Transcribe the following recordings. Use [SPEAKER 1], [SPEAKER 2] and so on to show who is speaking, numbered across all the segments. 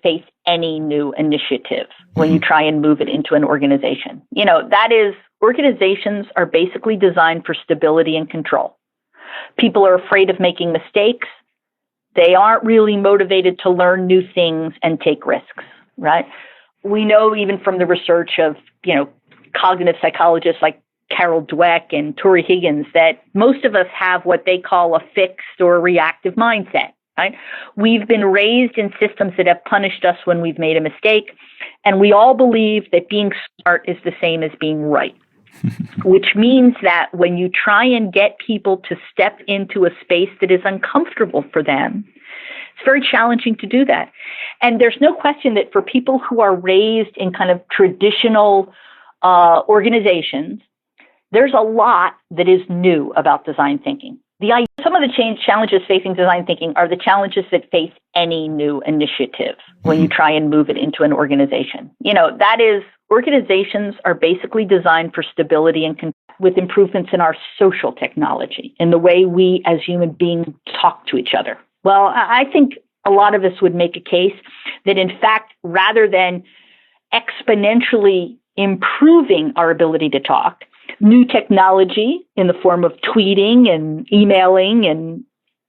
[SPEAKER 1] face any new initiative when you try and move it into an organization. That is, organizations are basically designed for stability and control. People are afraid of making mistakes. They aren't really motivated to learn new things and take risks, right? We know even from the research of, cognitive psychologists like Carol Dweck and Tori Higgins that most of us have what they call a fixed or reactive mindset, right? We've been raised in systems that have punished us when we've made a mistake, and we all believe that being smart is the same as being right, which means that when you try and get people to step into a space that is uncomfortable for them, it's very challenging to do that. And there's no question that for people who are raised in kind of traditional organizations, there's a lot that is new about design thinking. Some of the challenges facing design thinking are the challenges that face any new initiative when you try and move it into an organization. That is, organizations are basically designed for stability and with improvements in our social technology, in the way we as human beings talk to each other. Well, I think a lot of us would make a case that, in fact, rather than exponentially improving our ability to talk, new technology in the form of tweeting and emailing and,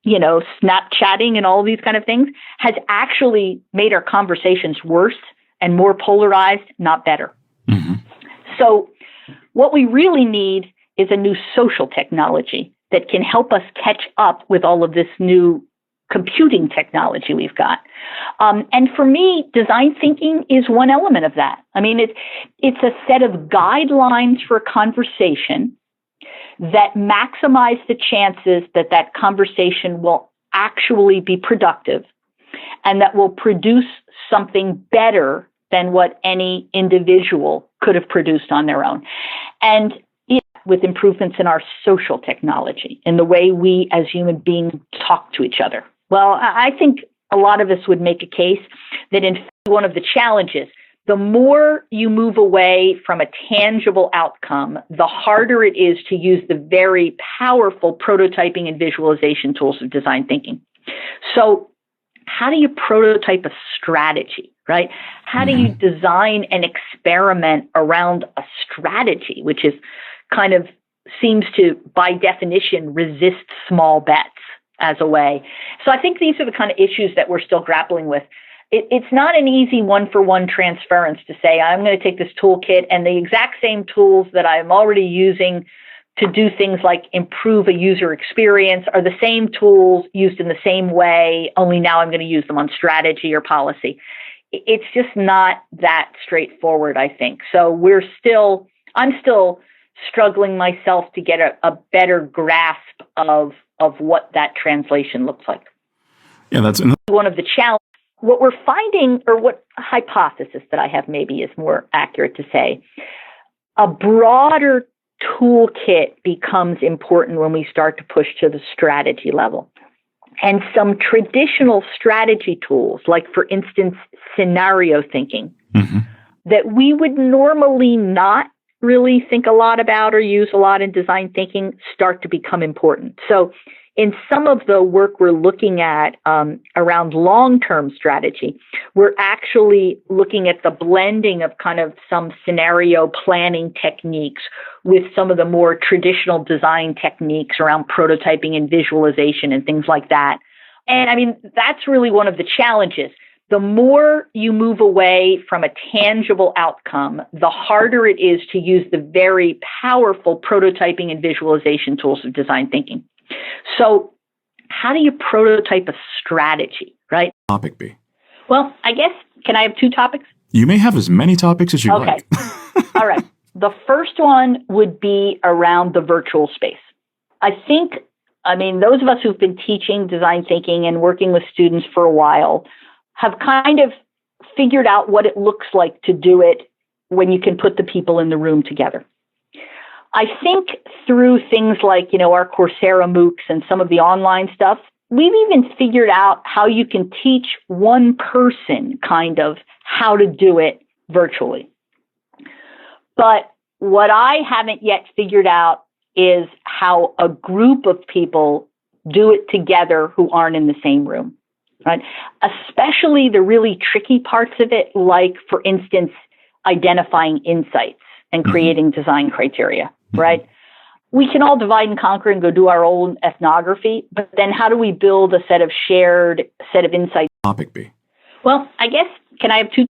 [SPEAKER 1] Snapchatting and all these kind of things has actually made our conversations worse and more polarized, not better. Mm-hmm. So what we really need is a new social technology that can help us catch up with all of this new computing technology we've got. And for me, design thinking is one element of that. I mean, it's a set of guidelines for a conversation that maximize the chances that that conversation will actually be productive and that will produce something better than what any individual could have produced on their own. And with improvements in our social technology, in the way we as human beings talk to each other. Well, I think a lot of us would make a case that, in fact, one of the challenges, the more you move away from a tangible outcome, the harder it is to use the very powerful prototyping and visualization tools of design thinking. So how do you prototype a strategy, right? How do you design an experiment around a strategy, which is kind of seems to, by definition, resist small bets as a way. So I think these are the kind of issues that we're still grappling with. It's not an easy one-for-one transference to say, I'm going to take this toolkit and the exact same tools that I'm already using to do things like improve a user experience are the same tools used in the same way, only now I'm going to use them on strategy or policy. It's just not that straightforward, I think. So I'm still struggling myself to get a better grasp of what that translation looks like.
[SPEAKER 2] Yeah, that's
[SPEAKER 1] one of the challenges. What we're finding, or what hypothesis that I have maybe is more accurate to say, a broader toolkit becomes important when we start to push to the strategy level. And some traditional strategy tools, like, for instance, scenario thinking, that we would normally not really think a lot about or use a lot in design thinking, start to become important. So in some of the work we're looking at around long-term strategy, we're actually looking at the blending of kind of some scenario planning techniques with some of the more traditional design techniques around prototyping and visualization and things like that. And I mean, that's really one of the challenges. The more you move away from a tangible outcome, the harder it is to use the very powerful prototyping and visualization tools of design thinking. So how do you prototype a strategy, right?
[SPEAKER 2] Topic B.
[SPEAKER 1] Well, I guess, can I have two topics?
[SPEAKER 2] You may have as many topics as you like.
[SPEAKER 1] All right. The first one would be around the virtual space. I mean, those of us who've been teaching design thinking and working with students for a while have kind of figured out what it looks like to do it when you can put the people in the room together. I think through things like, our Coursera MOOCs and some of the online stuff, we've even figured out how you can teach one person kind of how to do it virtually. But what I haven't yet figured out is how a group of people do it together who aren't in the same room. right? Especially the really tricky parts of it, like, for instance, identifying insights and creating design criteria, right? We can all divide and conquer and go do our own ethnography, but then how do we build a shared set of insights?
[SPEAKER 2] Topic B.
[SPEAKER 1] Well, I guess, can I have two